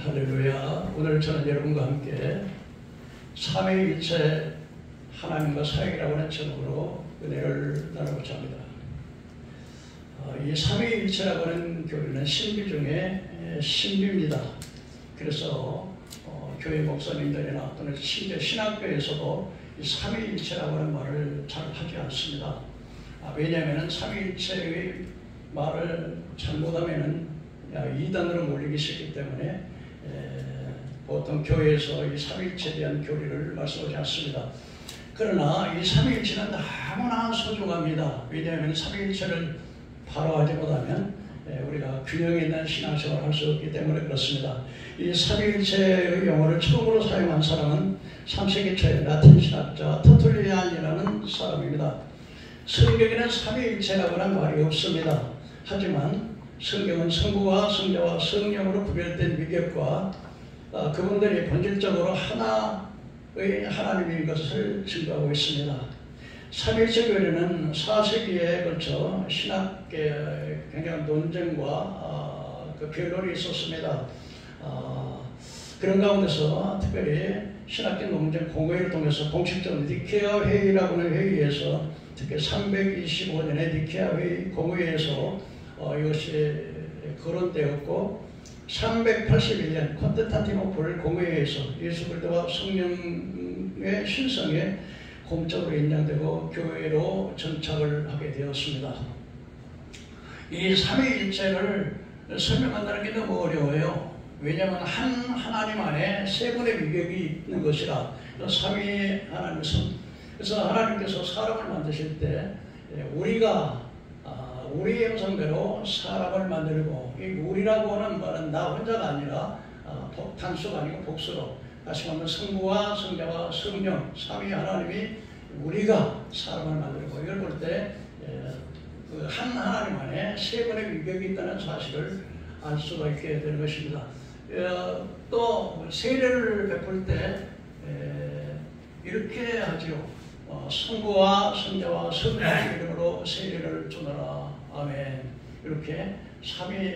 할렐루야. 오늘 저는 여러분과 함께 삼위일체 하나님과 사역이라고 하는 제목으로 은혜를 나누고자 합니다. 이 삼위일체라고 하는 교리는 신비 중에 신비입니다. 그래서 교회 목사님들이나 또는 심지어 신학교에서도 이 삼위일체라고 하는 말을 잘 하지 않습니다. 왜냐하면 삼위일체의 말을 잘못하면 이단으로 몰리기 쉽기 때문에 보통 교회에서 이 삼위일체에 대한 교리를 말씀하지 않습니다. 그러나 이 삼위일체는 너무나 소중합니다. 왜냐하면 삼위일체를 바로 하지 못하면 우리가 균형 있는 신앙생활을 할 수 없기 때문에 그렇습니다. 이 삼위일체의 용어를 처음으로 사용한 사람은 3세기 초의 라틴 신학자 터툴리안이라는 사람입니다. 성경에는 삼위일체라고 하는 말이 없습니다. 하지만 성경은 성부와 성자와 성령으로 구별된 위격과 그분들이 본질적으로 하나의 하나님인 것을 증거하고 있습니다. 삼위일체 교리는 4세기에 걸쳐 신학계의 굉장한 논쟁과 그 변론이 있었습니다. 그런 가운데서 특별히 신학계 논쟁 공회를 통해서 공식적으로 니케아 회의라고 하는 회의에서 특히 325년의 니케아 회의 공회에서 이것이 거론되었고 381년 콘스탄티노플 공회에서 예수 그리스도와 성령의 신성에 공적으로 인정되고 교회로 정착을 하게 되었습니다. 이 삼위일체를 설명한다는 게 너무 어려워요. 왜냐하면 한 하나님 안에 세 분의 위격이 있는 것이라. 삼위 하나님은 그래서 하나님께서 사람을 만드실 때 우리가 우리의 형상대로 사람을 만들고 이 우리라고 하는 말은 나 혼자가 아니라 단수가 아니고 복수로 다시 말하면 성부와 성자와 성령 삼위 하나님이 우리가 사람을 만들고 이걸 볼 때 그 한 하나님 안에 세 번의 위격이 있다는 사실을 알 수가 있게 되는 것입니다. 또 세례를 베풀 때 이렇게 하죠. 성부와 성자와 성령의 이름으로 세례를 주노라. 아멘. 이렇게 삼위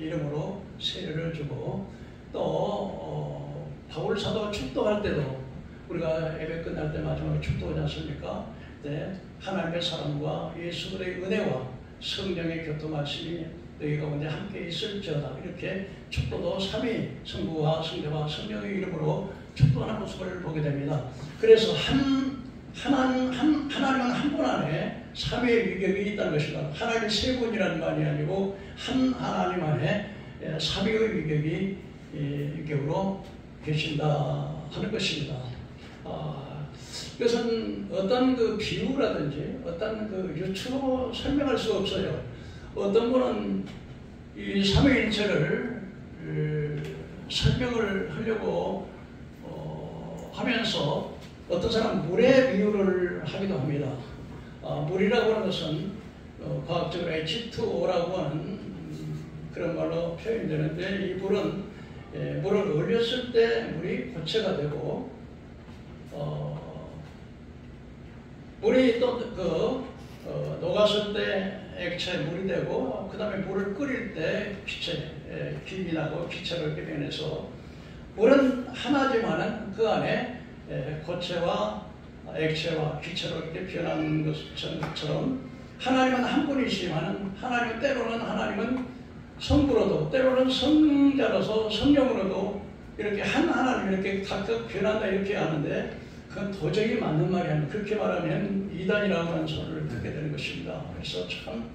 이름으로 세례를 주고 또 바울 사도가 축도할 때도 우리가 예배 끝날 때 마지막에 축도하지 않습니까? 네, 하나님의 사랑과 예수들의 은혜와 성령의 교통하심이 너희 가운데 함께 있을지어다. 이렇게 축도도 삼위 성부와 성자와 성령의 이름으로 축도하는 모습을 보게 됩니다. 그래서 하나님은 한 분 안에 삼위의 위격이 있다는 것입니다. 하나님이 세 분이라는 말이 아니고 한 하나님 안에 삼위의 위격이 위격으로 계신다 하는 것입니다. 이것은 어떤 그 비유라든지 어떤 그 유추로 설명할 수 없어요. 어떤 분은 이 삼위일체를 설명을 하려고 하면서 어떤 사람은 물의 비유를 하기도 합니다. 물이라고 하는 것은 과학적으로 H2O라고 하는 그런 말로 표현되는데 이 물은 물을 얼렸을 때 물이 고체가 되고 물이 또 녹았을 때 액체 물이 되고 그 다음에 물을 끓일 때 기체 김이 나고 기체를 변해서 물은 하나지만은 그 안에 고체와 액체와 기체로 이렇게 변하는 것처럼 하나님은 한 분이시지만은 하나님은 때로는 하나님은 성부로도 때로는 성자로서 성령으로도 이렇게 한 하나님 이렇게 각각 변한다 이렇게 하는데 그건 도저히 맞는 말이 아니에요. 그렇게 말하면 이단이라고 하는 소리를 듣게 되는 것입니다. 그래서 참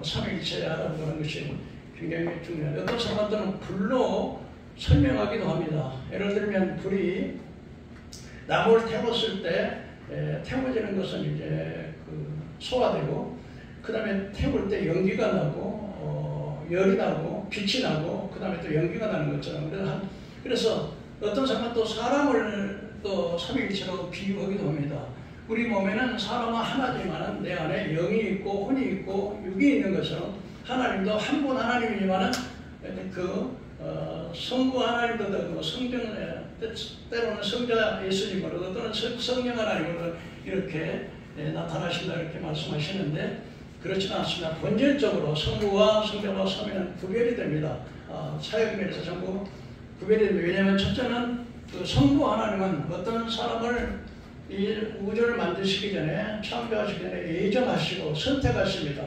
삼위일체라고 하는 것이 굉장히 중요해요. 어떤 사람들은 불로 설명하기도 합니다. 예를 들면 불이 나무를 태웠을 때 태워지는 것은 이제 소화되고 그 다음에 태울 때 연기가 나고 열이 나고 빛이 나고 그 다음에 또 연기가 나는 것처럼 그래서 어떤 사람은 또 사람을 또 삼위일체로 비유하기도 합니다. 우리 몸에는 사람은 하나지만 내 안에 영이 있고 혼이 있고 육이 있는 것처럼 하나님도 한 분 하나님이지만은 성부 하나님도 되고 성령 때로는 성자 예수님으로도 또는 성령 하나님으로 이렇게 나타나신다 이렇게 말씀하시는데 그렇지는 않습니다. 본질적으로 성부와 성자와 삼위는 구별이 됩니다. 사역면에서 전부 구별이 됩니다. 왜냐하면 첫째는 그 성부 하나님은 어떤 사람을 이 우주를 만드시기 전에, 창조하시기 전에 예정하시고 선택하십니다.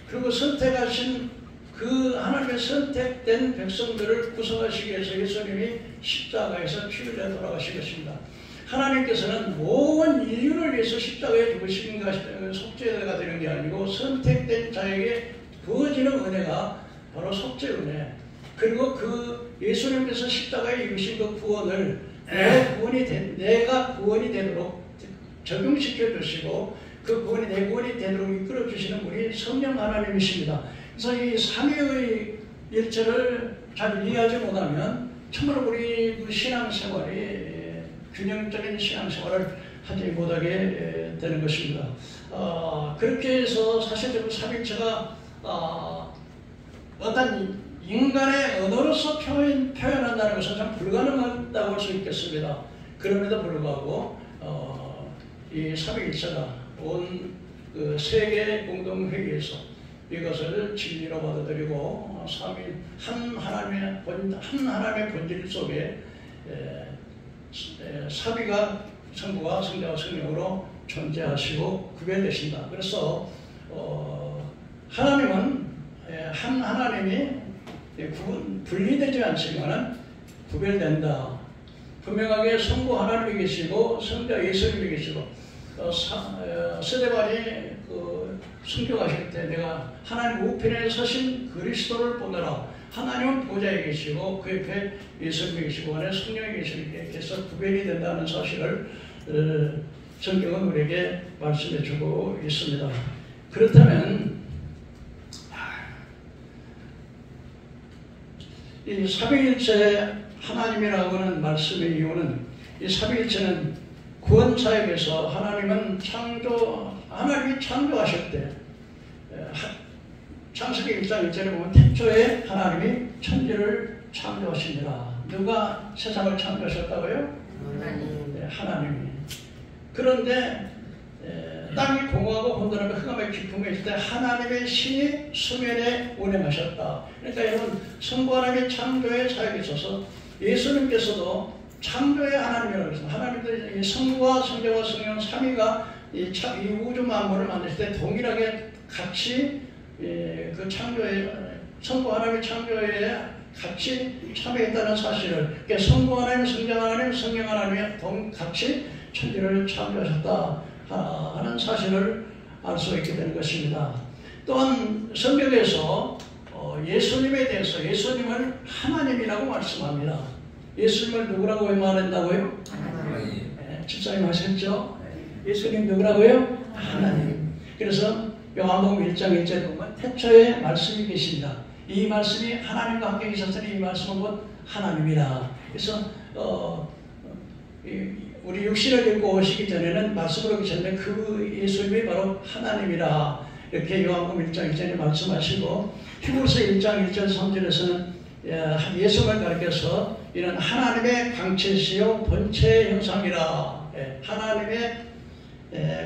그리고 선택하신 그 하나님의 선택된 백성들을 구성하시기 위해서 예수님이 십자가에서 피를 내어 돌아가신 것입니다. 하나님께서는 모든 인류를 위해서 십자가에 죽으신 것이 속죄가 되는 게 아니고 선택된 자에게 부어지는 은혜가 바로 속죄 은혜. 그리고 그 예수님께서 십자가에 입으신 그 구원을 내가 구원이 되도록 적용시켜 주시고 그 구원이 내 구원이 되도록 이끌어 주시는 분이 성령 하나님이십니다. 그래서 이 삼위의 일체를 잘 이해하지 못하면 정말 우리 신앙생활이 균형적인 신앙생활을 하지 못하게 되는 것입니다. 그렇게 해서 사실적으로 삼위일체가 어떤 인간의 언어로서 표현한다는 것은 참 불가능하다고 할 수 있겠습니다. 그럼에도 불구하고 이 삼위일체가 온 그 세계 공동회의에서 이것을 진리로 받아들이고 한 하나님의 본질 속에 삼위가 성부와 성자와 성령으로 존재하시고 구별되신다. 그래서 하나님은 한 하나님이 분리되지 않지만 구별된다. 분명하게 성부 하나님이 계시고 성자 예수님이 계시고 스데반이 순교하실 때 내가 하나님 우편에 서신 그리스도를 보느라 하나님은 보좌에 계시고 그 옆에 예수님이 계시고 안에 성령이 계시게서 구별이 된다는 사실을 성경은 우리에게 말씀해 주고 있습니다. 그렇다면 이 삼위일체 하나님이라고 하는 말씀의 이유는 이 삼위일체는 구원 사역에서 하나님이 창조하실 때 창세기 1장 1절에 보면 태초에 하나님이 천지를 창조하시니라. 누가 세상을 창조하셨다고요? 네, 하나님이. 그런데 땅이 공허하고 혼돈하며 흑암의 깊음에 있을 때 하나님의 신이 수면에 운행하셨다. 그러니까 여러분 성부 하나님의 창조의 사역에 있어서 예수님께서도 창조의 하나님이라고 했습니다. 하나님도 성부와 성자와 성령 삼위가 이 우주 만물을 만드실 때 동일하게 같이 그 창조의 성부 하나님의 창조에 같이 참여했다는 사실을, 그러니까 성부 하나님, 성자 하나님, 성령 하나님이 같이 천지를 창조하셨다 하는 사실을 알 수 있게 되는 것입니다. 또한 성경에서 예수님에 대해서 예수님을 하나님이라고 말씀합니다. 예수님을 누구라고 말한다고요? 하나님. 네, 집사님 하셨죠? 예수님 누구라고요? 하나님. 그래서 요한복음 1장 1절에 보면 태초에 말씀이 계신다. 이 말씀이 하나님과 함께 계셨으니 이 말씀은 곧 하나님이라. 그래서 우리 육신을 입고 오시기 전에는 말씀으로 계셨는데 그 예수님이 바로 하나님이라. 이렇게 요한복음 1장 1절에 말씀하시고 히브리서 1장 1절 3절에서는 예수를 가리켜서 이는 하나님의 광채시요 본체 형상이라. 하나님의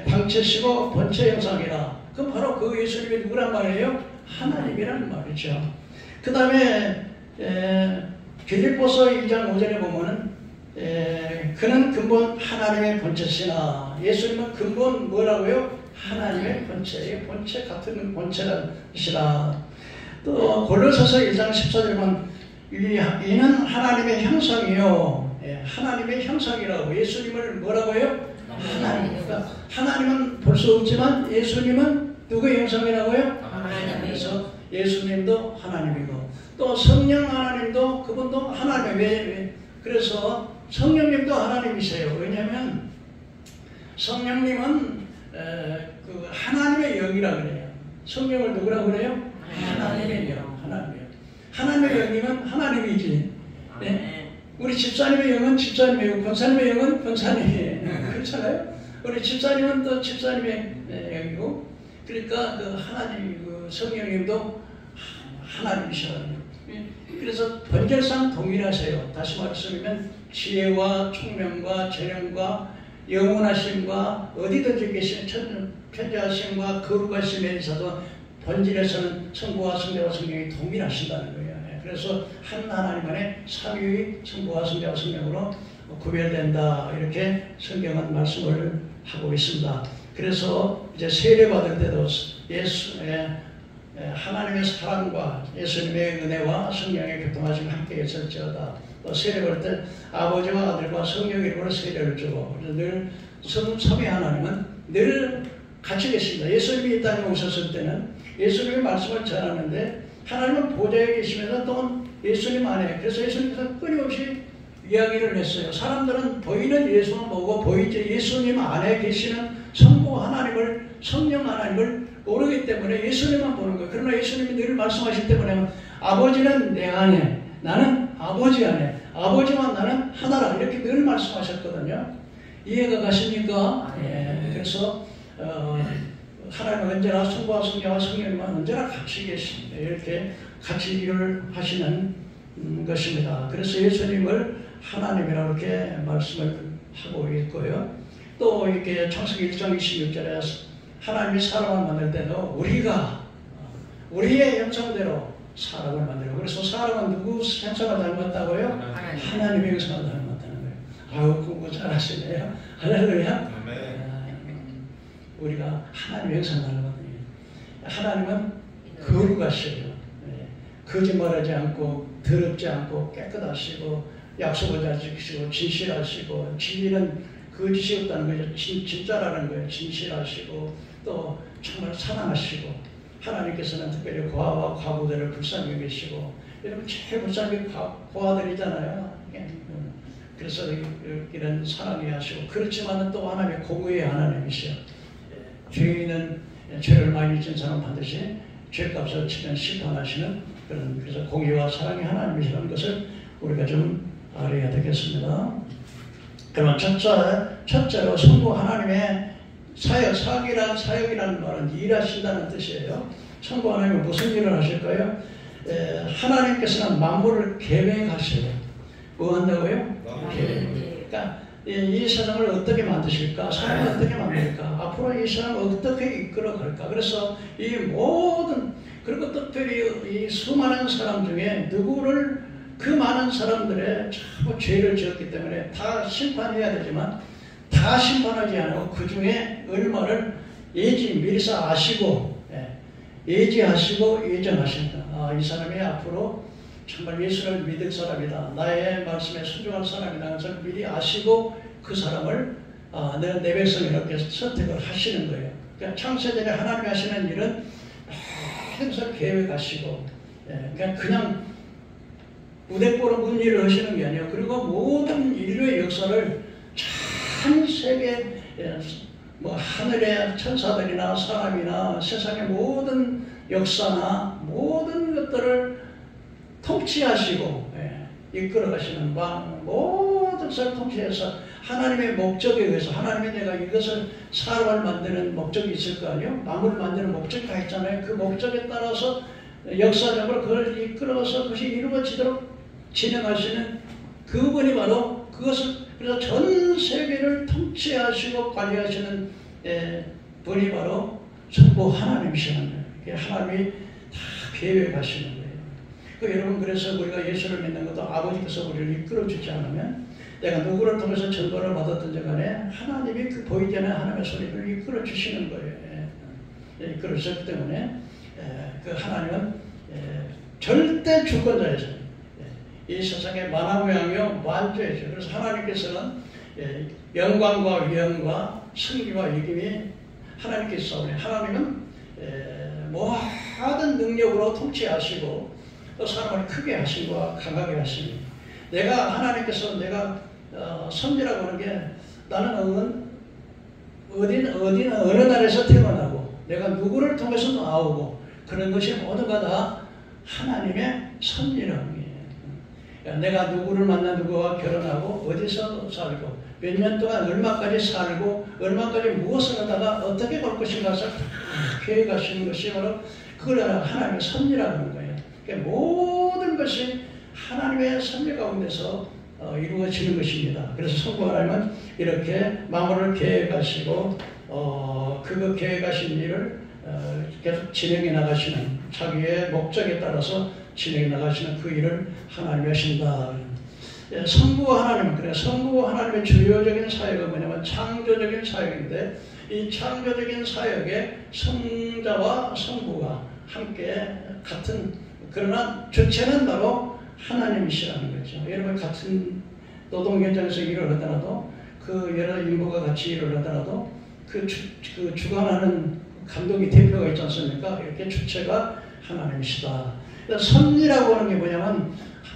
광채시고 본체 형상이라. 그럼 바로 그 예수님이 누구란 말이에요? 하나님이라는 말이죠. 그 다음에 빌립보서 2장 5절에 보면은 그는 근본 하나님의 본체시나. 예수님은 근본 뭐라고요? 하나님의 본체. 본체 같은 본체시라. 또 골로새서 1장 14절에 보면 이는 하나님의 형상이요. 하나님의 형상이라고. 예수님을 뭐라고요? 하나님. 그러니까 하나님은 볼 수 없지만 예수님은 누구의 형상이라고요? 하나님. 그래서 예수님도 하나님이고 또 성령 하나님도 그분도 하나님. 그래서 성령님도 하나님이세요. 왜냐하면 성령님은 그 하나님의 영이라 그래요. 성령을 누구라고 그래요? 하나님의 영. 하나님의 영이면 하나님이지. 네? 우리 집사님의 영은 집사님이고 권사님의 영은 권사님이에요. 그렇잖아요. 우리 집사님은 또 집사님의 영이고, 그러니까 그 하나님, 그 성령님도 하나님이셔요. 그래서 본질상 동일하세요. 다시 말씀드리면 지혜와 총명과 재능과 영원하심과 어디든지 계신 편재하심과 거룩하심에 있어서 본질에서는 성부와 성자와 성령이 동일하신다는 거예요. 그래서 한 하나님 안에 삼위의 성부와 성자와 성령으로 구별된다, 이렇게 성경은 말씀을 하고 있습니다. 그래서 이제 세례 받을 때도 하나님의 사랑과 예수님의 은혜와 성령의 교통하심 함께 있을지어다. 세례 받을 때 아버지와 아들과 성령의 이름으로 세례를 주고, 늘 삼위 하나님은 늘 같이 계십니다. 예수님이 이 땅에 오셨을 때는 예수님의 말씀을 전하는데 하나님은 보좌에 계시면서 또한 예수님 안에, 그래서 예수님께서 끊임없이 이야기를 했어요. 사람들은 보이는 예수만 보고 보이지 예수님 안에 계시는 성부 하나님을, 성령 하나님을 모르기 때문에 예수님만 보는 거예요. 그러나 예수님이 늘 말씀하실 때 뭐냐면 아버지는 내 안에, 나는 아버지 안에, 아버지와 나는 하나라, 이렇게 늘 말씀하셨거든요. 이해가 가십니까? 그래서 하나님은 언제나 성부와 성자와 성령님은 언제나 같이 계십니다. 이렇게 같이 일을 하시는 것입니다. 그래서 예수님을 하나님이라고 이렇게 말씀을 하고 있고요. 또 이렇게 창세기 1장 26절에 하나님이 사람을 만들 때도 우리가 우리의 형상대로 사람을 만들고, 그래서 사람은 누구 형상을 닮았다고요? 하나님의 형상을 닮았다는 거예요. 아유, 공부 잘하시네요. 할렐루야. 우리가 하나님의 형상을 닮았다는 거예요. 하나님은 거룩하시고요. 거짓말하지 않고 더럽지 않고 깨끗하시고 약속을 잘 지키시고 진실하시고, 진리는 거짓이 없다는 거죠. 진짜라는 거예요. 진실하시고 또 정말 사랑하시고, 하나님께서는 특별히 고아와 과부들을 불쌍히 여기시고, 여러분 제일 불쌍히 고아들이잖아요. 그래서 이런 사랑이 하시고, 그렇지만 또 하나님의 공의의 하나님이시요. 죄인은 죄를 많이 진 사람 반드시 죄값을 치면 심판하시는 그런, 그래서 공의와 사랑의 하나님이시라는 것을 우리가 좀 알아야 되겠습니다. 그러면 첫째로 성부 하나님의 사역이라는 말은 일하신다는 뜻이에요. 성부 하나님은 무슨 일을 하실까요? 하나님께서는 만물을 계획하셔요. 뭐 한다고요? 그러니까 이 세상을 어떻게 만드실까? 사람을 어떻게 만들까? 앞으로 이 세상을 어떻게 이끌어갈까? 그래서 이 모든, 그리고 특별히 이 수많은 사람 중에 누구를, 그 많은 사람들의 참 죄를 지었기 때문에 다 심판해야 되지만 다 심판하지 않고 그 중에 얼마를 미리서 아시고, 예지하시고 예정하신다. 이 사람이 앞으로 정말 예수를 믿을 사람이다, 나의 말씀에 순종할 사람이다, 그것을 미리 아시고 그 사람을 내 백성 이렇게 선택을 하시는 거예요. 그러니까 창세전에 하나님이 하시는 일은 항상 계획하시고, 그냥 우대포로 문 일을 하시는 게 아니에요. 그리고 모든 인류의 역사를 전 세계, 하늘의 천사들이나 사람이나 세상의 모든 역사나 모든 것들을 통치하시고 이끌어가시는 모든 것을 통치해서 하나님의 목적에 의해서, 하나님이 내가 이것을 사람을 만드는 목적이 있을 거 아니에요? 나무를 만드는 목적이 다 있잖아요. 그 목적에 따라서 역사적으로 그걸 이끌어서 그것이 이루어지도록 진행하시는 그분이 바로 그것을, 그래서 전 세계를 통치하시고 관리하시는 분이 바로 성부 하나님이시는 거예요. 하나님이 다 계획하시는 거예요. 여러분, 그래서 우리가 예수를 믿는 것도 아버지께서 우리를 이끌어주지 않으면, 내가 누구를 통해서 전도를 받았든지 간에 하나님이 그 보이지 않는 하나님의 소리를 이끌어주시는 거예요. 이끌어주셨기 때문에 그 하나님은 절대 주권자이죠. 이 세상의 만화무양이요 완주이죠. 그래서 하나님께서는 영광과 위엄과 승리와 이김이 하나님께 있사오니, 하나님은 모든 능력으로 통치하시고 또 사람을 크게 하시고 강하게 하시니, 내가 하나님께서 내가 선지라고 하는 게, 나는 어느 나라에서 태어나고 내가 누구를 통해서 나오고 그런 것이 모두가 다 하나님의 선지라는 거예요. 내가 누구를 만나 누구와 결혼하고 어디서 살고 몇 년 동안 얼마까지 살고 얼마까지 무엇을 하다가 어떻게 볼 것인가를 계획하시는 것이 바로 그걸 하나님의 섭리라고 하는 거예요. 그러니까 모든 것이 하나님의 섭리 가운데서 이루어지는 것입니다. 그래서 성부 하나님은 이렇게 만물을 계획하시고 그거 계획하신 일을 계속 진행해 나가시는, 자기의 목적에 따라서 진행해 나가시는 그 일을 하나님이 하신다. 성부 하나님, 그래 성부 하나님의 주요적인 사역은 뭐냐면 창조적인 사역인데, 이 창조적인 사역에 성자와 성부가 함께 같은, 그러나 주체는 바로 하나님이시라는 거죠. 여러분 같은 노동 현장에서 일을 하더라도, 그 여러 인부가 같이 일을 하더라도 그 주관하는 감독이 대표가 있지 않습니까? 이렇게 주체가 하나님이시다. 섭리라고 하는 게 뭐냐면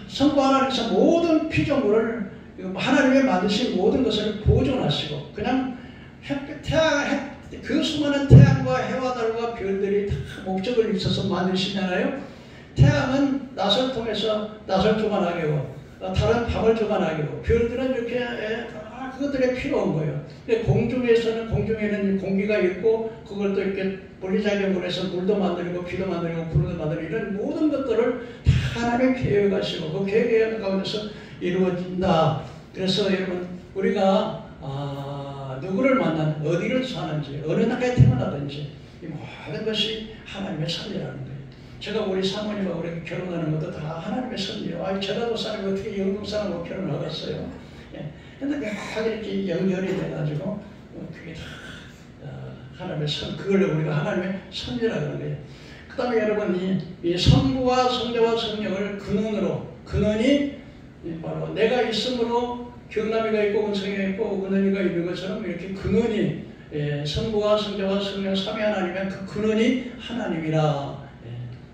성부 하나님께서 모든 피조물을, 하나님의 만드신 모든 것을 보존하시고, 그냥 그 수많은 태양과 해와 달과 별들이 다 목적을 있어서 만드시잖아요. 태양은 낯을 통해서 낯을 주관하게 하고, 다른 밤을 주관하게 하고, 별들은 이렇게 그것들이 필요한 거예요. 근데 공중에는 공기가 있고, 그걸 또 이렇게 물리작용을 해서 물도 만들고, 비도 만들고, 구름도 만들고, 이런 모든 것들을 다 하나님의 계획하시고, 그 계획 가운데서 이루어진다. 그래서 여러분, 우리가 누구를 만나는, 어디를 사는지, 어느 나라에 태어나든지, 이 모든 것이 하나님의 섭리라는 거예요. 제가 우리 사모님하고 우리 결혼하는 것도 다 하나님의 섭리예요. 전라도 사람이 어떻게 영동 사람하고 결혼을 하겠어요? 예. 근데 막 이렇게 연결이 돼가지고, 그게 다 하나님의 그걸 우리가 하나님의 섭리라고 하는 거예요. 그 다음에 여러분, 이 성부와 성자와 성령을 근원이 바로 내가 있으므로 경남이가 있고 은성이가 있고 근원이가 있는 것처럼, 이렇게 근원이, 성부와 성자와 성령 삼위 하나님의 그 근원이 하나님이라,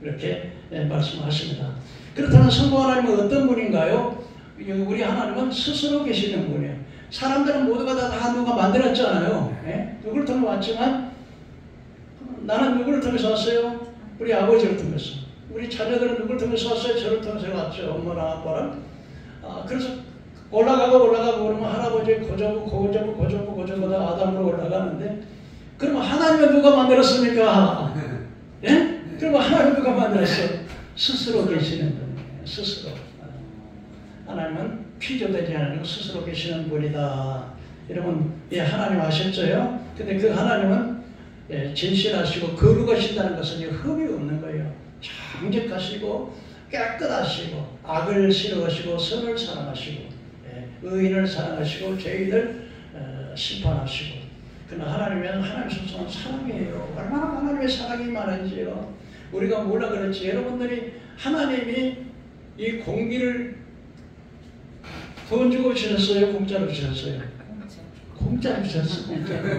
이렇게 말씀하십니다. 그렇다면 성부 하나님은 어떤 분인가요? 우리 하나님은 스스로 계시는 분이에요. 사람들은 모두가 다 누가 만들었잖아요. 누구를 통해 왔지만, 나는 누구를 통해서 왔어요? 우리 아버지를 통해서. 우리 자녀들은 누구를 통해서 왔어요? 저를 통해서 왔죠. 엄마랑 아빠랑. 그래서 올라가고 그러면 할아버지 고조부다 아담으로 올라가는데, 그러면 하나님은 누가 만들었습니까? 예? 그러면 하나님은 누가 만들었어요? 스스로 계시는 분이에요. 스스로. 하나님은 피조되지 않은 스스로 계시는 분이다. 여러분, 하나님 아셨죠? 근데 그 하나님은 진실하시고 거룩하신다는 것은 흠이 없는 거예요. 정직하시고 깨끗하시고 악을 싫어하시고 선을 사랑하시고 의인을 사랑하시고 죄인을 심판하시고. 그러나 하나님은 하나님 소성은 사랑이에요. 얼마나 하나님의 사랑이 많은지요. 우리가 몰라 그렇지. 여러분들이 하나님이 이 공기를 돈 주고 주셨어요? 공짜로 주셨어요? 공짜로 주셨어요. 공짜로.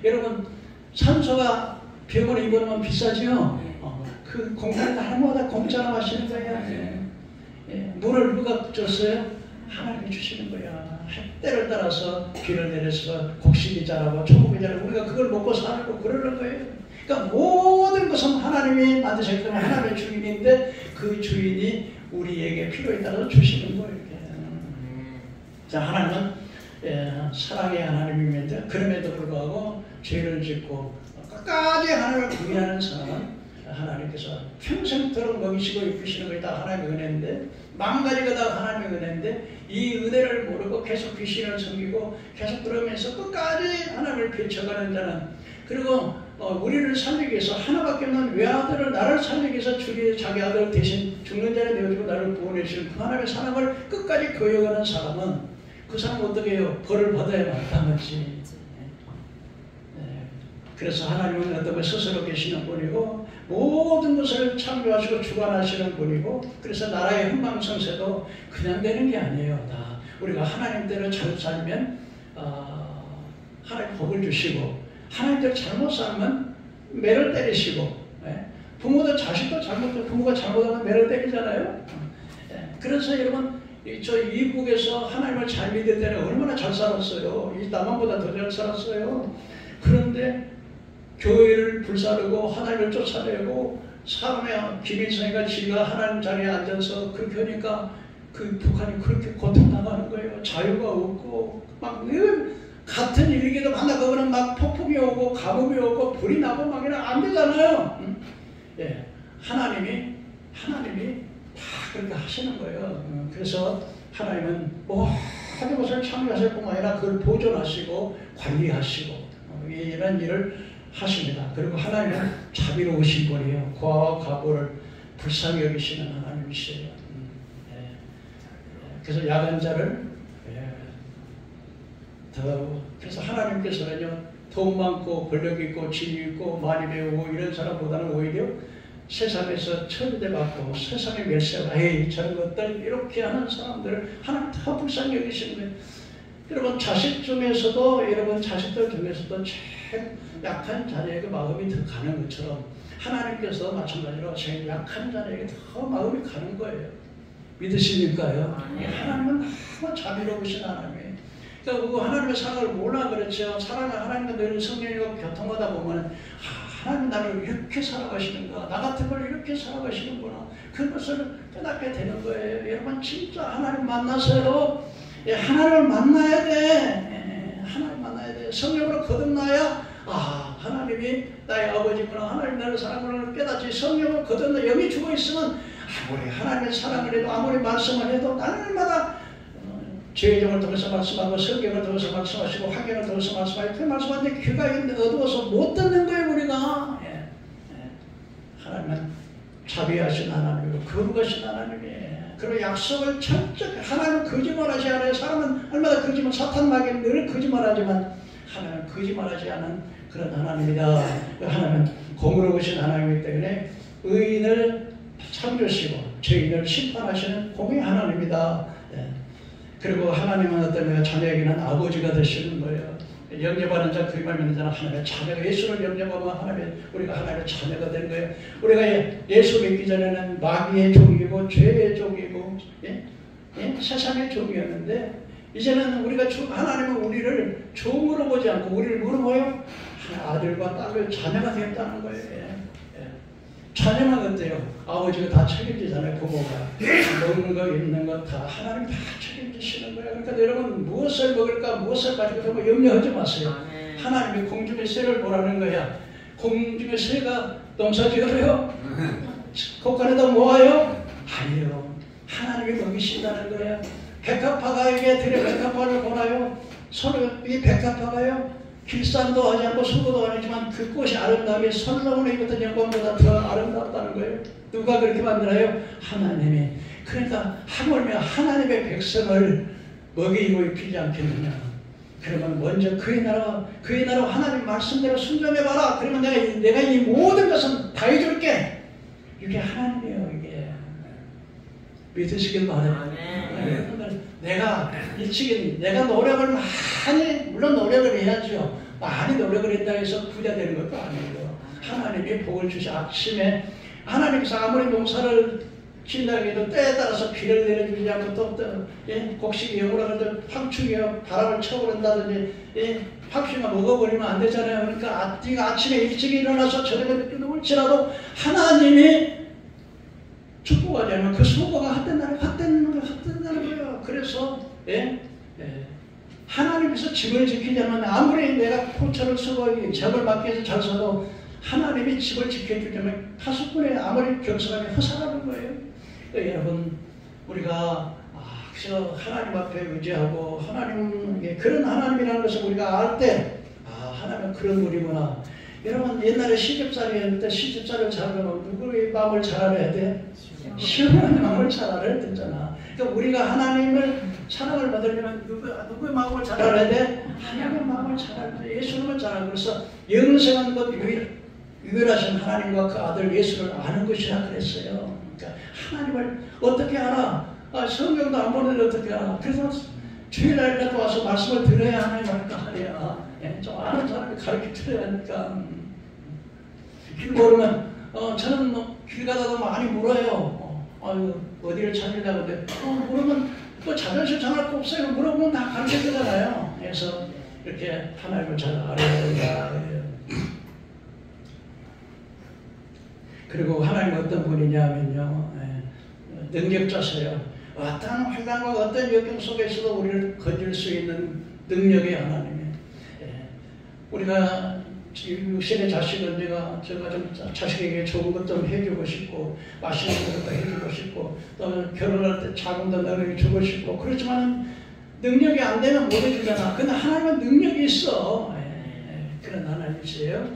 여러분, 산소가 병원에 입원하면 비싸죠? 그 공기를 날마다 공짜로 마시는 거야. 물을 누가 줬어요? 하나님이 주시는 거야. 때를 따라서 비를 내려서 곡식이 자라고 초목이 자라고 우리가 그걸 먹고 살고 그러는 거예요. 그러니까 모든 것은 하나님이 만드셨기 때문에 하나님의 주인인데, 그 주인이 우리에게 필요에 따라서 주시는 거예요. 자, 하나님은 사랑의 하나님이면서 그럼에도 불구하고 죄를 짓고 끝까지 하나님을 부인하는 사람은 하나님께서 평생토록 먹이시고 입히시는 것이 다 하나님의 은혜인데, 망가지가 다 하나님의 은혜인데, 이 은혜를 모르고 계속 귀신을 섬기고 계속 그러면서 끝까지 하나님을 비춰가는 자는, 그리고 우리를 살리기 위해서 하나밖에 없는 외아들을 나를 살리기 위해서 자기 아들 대신 죽는 자를 내어주고 나를 구원해주시는 그 하나님의 사랑을 끝까지 거역하는 사람은, 그 사람은 어떻게 해요? 벌을 받아야 마땅하지. 그래서 하나님은 어떤 분 스스로 계시는 분이고, 모든 것을 창조하시고 주관하시는 분이고, 그래서 나라의 흥망성쇠도 그냥 되는 게 아니에요. 다 우리가 하나님대로 잘 살면 하나님 복을 주시고, 하나님대로 잘못 살면 매를 때리시고, 부모도 자식도 부모가 잘못하면 매를 때리잖아요. 그래서 여러분, 저 이북에서 하나님을 잘 믿을 때는 얼마나 잘 살았어요. 이 남한보다 더 잘 살았어요. 그런데 교회를 불사르고 하나님을 쫓아내고, 사람의 김일성이가 지가 하나님 자리에 앉아서 그렇게 하니까 그 북한이 그렇게 고통당하는 거예요. 자유가 없고, 막 같은 일이기도 하다가는 막 폭풍이 오고 가뭄이 오고 불이 나고 막 이러면 안 되잖아요. 하나님이 다 그렇게 하시는 거예요. 그래서 하나님은 모든 것을 창조하실 뿐만 아니라 그걸 보존하시고 관리하시고, 이런 일을 하십니다. 그리고 하나님은 자비로우신 분이에요. 고아와 과부를 불쌍히 여기시는 하나님이시에요. 그래서 약한 자를 그래서 하나님께서는요, 돈 많고 권력 있고 지위 있고 많이 배우고 이런 사람보다는 오히려 세상에서 천대받고 세상에 멸세하고 에이 저런 것들 이렇게 하는 사람들을 하나님 더 불쌍히 여기시는 거예요. 여러분 자식 중에서도 여러분 자식들 중에서도 제일 약한 자녀에게 마음이 더 가는 것처럼 하나님께서 마찬가지로 제일 약한 자녀에게 더 마음이 가는 거예요. 믿으십니까요? 하나님은 너무 자비로우신 하나님이에요. 그러니까 하나님의 사랑을 몰라 그렇죠. 하나님과 늘 성령과 교통하다 보면 하나님 나를 이렇게 살아가시는가, 나 같은 걸 이렇게 살아가시는구나, 그것을 깨닫게 되는 거예요. 여러분 진짜 하나님 만나서요, 하나님을 만나야 돼. 하나님 만나야 돼. 성령으로 거듭나야 하나님이 나의 아버지구나, 하나님 나를 사랑하는 걸 깨닫지. 성령으로 거듭나 영이 죽어 있으면 아무리 하나님의 사랑을 해도 아무리 말씀을 해도 날마다 죄정을 통해서 말씀하고 성경을 통해서 말씀하시고 확인을 통해서 말씀하시고 그 말씀하는데 귀가 어두워서 못 듣는 거예요 우리가. 하나님은 자비하신 하나님이고 거룩하신 하나님이에요. 그리고 약속을 철저히 하나님은 거짓말하지 않아요. 사람은 얼마나 거짓말, 사탄 마귀는 늘 거짓말하지만 하나님은 거짓말하지 않은 그런 하나님이다. 하나님은 공의로우신 하나님이기 때문에 의인을 참으시고 죄인을 심판하시는 공의 하나님이다. 그리고 하나님은 어떤 자녀에게는 아버지가 되시는 거예요. 영접하는 자, 그 말 믿는 자는 하나님의 자녀가, 예수를 영접하면 우리가 하나님의 자녀가 되는 거예요. 우리가 예수 믿기 전에는 마귀의 종이고 죄의 종이고 세상의 종이었는데 이제는 우리가 하나님은 우리를 종으로 보지 않고 우리를 뭐로 보여? 아들과 딸을 자녀가 되었다는 거예요. 자녀만 어때요? 아버지가 다 책임지잖아요. 부모가 먹는 거 입는 거 다 하나님 다 책임지시는 거예요. 그러니까 여러분 무엇을 먹을까 무엇을 마실까 뭐 염려하지 마세요. 하나님이 공중의 새를 보라는 거야. 공중의 새가 농사 지어요? 곳간에다 모아요? 아니요. 하나님이 먹이신다는 거야. 백합화가에게 들여 백합화를 보나요? 서로 이 백합화가요? 길쌈도 하지 않고 수고도 안 하지만 그 꽃이 아름다움이 솔로몬의 입었던 영광보다 더 아름답다는 거예요. 누가 그렇게 만들어요? 하나님이. 그러니까 하물며 하나님의 백성을 먹이고 입히지 않겠느냐. 그러면 먼저 그의 나라 하나님 말씀대로 순종해봐라. 그러면 내가 이 모든 것은 다 해줄게. 이게 하나님이에요. 이게 믿으시길 바라요. 내가 일찍이 내가 노력을 많이, 물론 노력을 해야죠. 많이 노력을 했다 해서 부자 되는 것도 아니에요. 하나님이 복을 주시. 아침에 하나님께서 아무리 농사를 짓는다고 해도 때에 따라서 비를 내려주지 않고 또 곡식이 영으로 하든 황충이가 바람을 쳐버린다든지 황충이가 먹어버리면 안 되잖아요. 그러니까 네가 아침에 일찍 일어나서 저녁에 누울지라도 하나님이 축복하지 않으면 그 수고가 헛된다는 거예요. 그래서 하나님께서 집을 지키자면 아무리 내가 포천을 쓰고 적을 막기 위해서 잘 써도 하나님이 집을 지켜주려면 5분에 아무리 겸손하게 허사하는 거예요. 그러니까 여러분 우리가 하나님 앞에 의지하고 하나님, 그런 하나님이라는 것을 우리가 알 때 하나님은 그런 분이구나. 여러분 옛날에 시집살이였는데 시집살이를 잘하려면 누구의 마음을 잘 알아야 돼? 시원한 마음을 잘 알아야 되잖아. 그러니까 우리가 하나님을 사랑을 받으려면 누구의 마음을 잘 알아야 돼? 하나님의 마음을 잘 알아야 돼. 예수님을 잘 알고. 그래서 영생한 것 유일하신 하나님과 그 아들 예수를 아는 것이라 그랬어요. 그러니까 하나님을 어떻게 알아? 성경도 안 보는데 어떻게 알아? 그래서 주일날이라도 와서 말씀을 들어야 하나님 말이야. 좀 아는 사람이 가르쳐 드려야 하니까. 길 모르면 저는 길 가다가 많이 물어요. 어디를 찾으려고 그래. 물으면 또 자존심 상할 거 없어요. 물어보면 다 가르쳐 주잖아요. 그래서 이렇게 하나님을 잘 알아야 된다. 그리고 하나님 어떤 분이냐면요, 능력자세요. 어떤 환난과 어떤 역경 속에서도 우리를 건질 수 있는 능력의 하나님이에요. 우리가 육신의 자식을 제가 좀 자식에게 좋은 것 좀 해주고 싶고 맛있는 것도 해주고 싶고 또 결혼할 때 자금도 너에게 주고 싶고 그렇지만 능력이 안 되면 못 해주잖아. 근데 하나님은 능력이 있어. 그런 하나님이세요.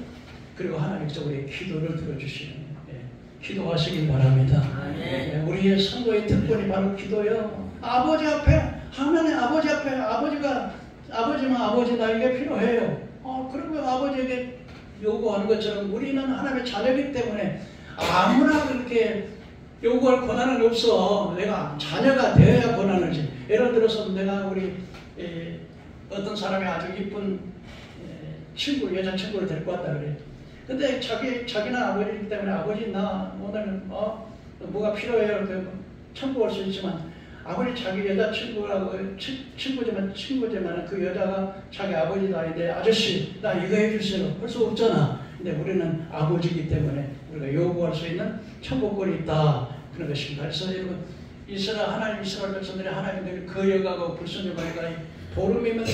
그리고 하나님께서 우리의 기도를 들어주시는, 기도하시길 바랍니다. 우리의 선거의 특권이 바로 기도요. 아버지 앞에, 하나님 아버지 앞에, 아버지만 아버지 나에게 필요해요. 그리고 아버지에게 요구하는 것처럼 우리는 하나님의 자녀이기 때문에 아무나 그렇게 요구할 권한은 없어. 내가 자녀가 되어야 권한을 지. 예를 들어서 내가 우리 어떤 사람이 아주 이쁜 친구, 여자친구를 데리고 왔다 그래. 근데 자기는 아버지이기 때문에 아버지 나 오늘 뭐가 필요해요. 청구할 수 있지만 아무리 자기 여자친구라고 친구지만 그 여자가 자기 아버지도 아닌데 아저씨 나 이거 해주세요. 할 수 없잖아. 근데 우리는 아버지이기 때문에 우리가 요구할 수 있는 청구권이 있다. 그런 것입니다. 그래서 여러분 이스라엘 백성들이 하나님을 거역하고 불순종하니까 보름이면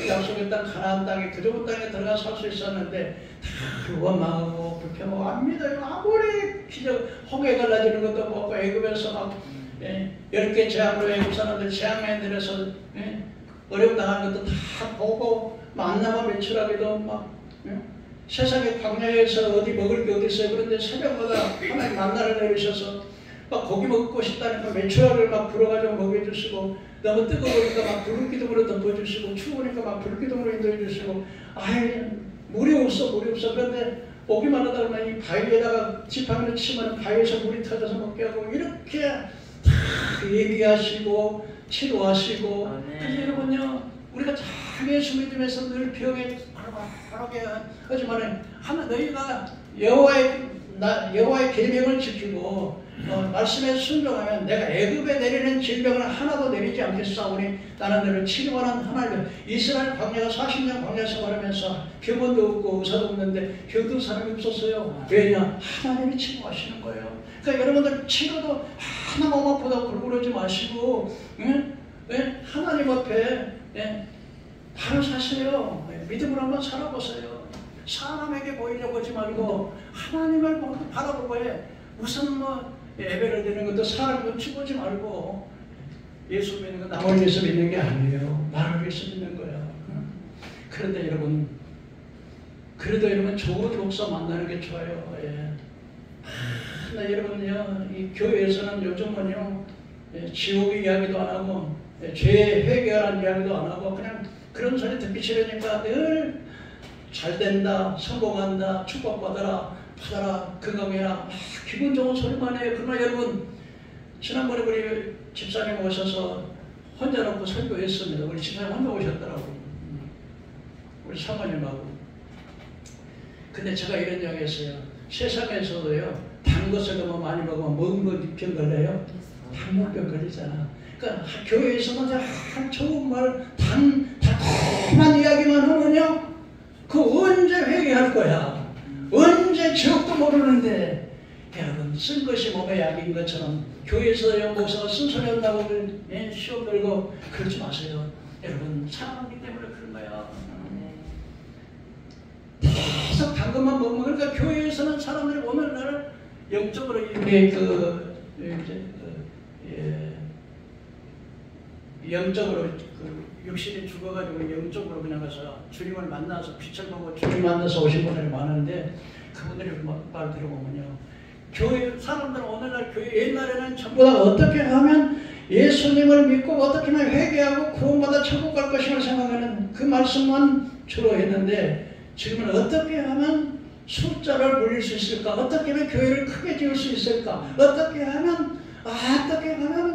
약속의 땅 가나안 땅에 그 좋은 땅에 들어가 살 수 있었는데 다 원망하고 불평하고 안 믿어요. 아무리 기적 홍해 갈라지는 것도 없고 애굽에서 막 10개 재앙으로 애굽 사람들 재앙에 내려서 어려움 당하는 것도 다 보고 만나와 매출하기도 막 세상의 광야에서 어디 먹을 게 어디 있어요. 그런데 새벽마다 하나님 만나를 내리셔서 막 고기 먹고 싶다니까 매출하를 막 불어가지고 먹여주시고 너무 뜨거우니까 막 불기둥으로 덮어주시고 추우니까 막 불기둥으로 인도해주시고 물이 없어. 그런데 오기만 하다 보면 이 바위에다가 지팡이를 치면 바위에서 물이 터져서 먹게 하고 이렇게 다 얘기하시고 치료하시고. 그래서 여러분요 우리가 잘 예수 믿으면서 늘 병에 바라게 하지만 하나 너희가 여호와의 계명을 지키고 말씀에 순종하면 내가 애굽에 내리는 질병을 하나도 내리지 않겠사오니 나는 너를 치료하는 하나님. 이스라엘 광야가 40년 광야 생활하면서 병원도 없고 의사도 없는데 겨우 사람이 없었어요. 왜냐? 하나님이 치료하시는 거예요. 그러니까 여러분들 치료도 하나 몸 아프다고 굴굴하지 마시고 하나님 앞에 바로 사세요. 믿음으로 한번 살아보세요. 사람에게 보이려고 하지 말고 하나님을 바라보고 해. 무슨 예배를 드리는 것도 사람 눈치 보지 말고 예수 믿는 건 남을 위해서 믿는 게 아니에요. 나를 위해서 믿는 거야. 그런데 여러분 그래도 여러분 좋은 목사 만나는 게 좋아요. 여러분요 이 교회에서는 요즘은요 지옥 이야기도 안 하고 죄 회개하라는 이야기도 안 하고 그냥 그런 소리 듣기 싫으니까 늘 잘 된다, 성공한다, 축복받아라, 건강해라, 기분 좋은 소리만 해요. 그러나 여러분 지난번에 우리 집사님 오셔서 혼자 놓고 설교했습니다. 우리 집사님 혼자 오셨더라고요. 우리 사모님하고. 근데 제가 이런 이야기 했어요. 세상에서도요 단 것을 너무 많이 먹으면 먹은 거 입병 걸려요? 당뇨병 걸리잖아. 그러니까 교회에서는 좋은 말, 단한 이야기만 하면요 그 언제 회개할 거야? 언제 지옥도 모르는데. 여러분 쓴 것이 몸의 약인 것처럼 교회에서 목사가 쓴소리 한다고 시험 들고 그러지 마세요. 여러분 사랑하기 때문에 그런 거야. 계속 단 것만 먹으면. 그러니까 교회에서는 사람들이 오늘날 영적으로 이렇게 영적으로 육신이 죽어가지고 영적으로 그냥 가서 주님을 만나서 빛을 보고 주님 만나서 오신 분들이 많은데 그분들이 말 들어보면요 교회 사람들은 오늘날 교회 옛날에는 전부 다 어떻게 하면 예수님을 믿고 어떻게 하면 회개하고 구원받아 천국 갈 것임을 생각하는 그 말씀만 주로 했는데 지금은 어떻게 하면 숫자를 불릴 수 있을까? 어떻게 하면 교회를 크게 지을 수 있을까? 어떻게 하면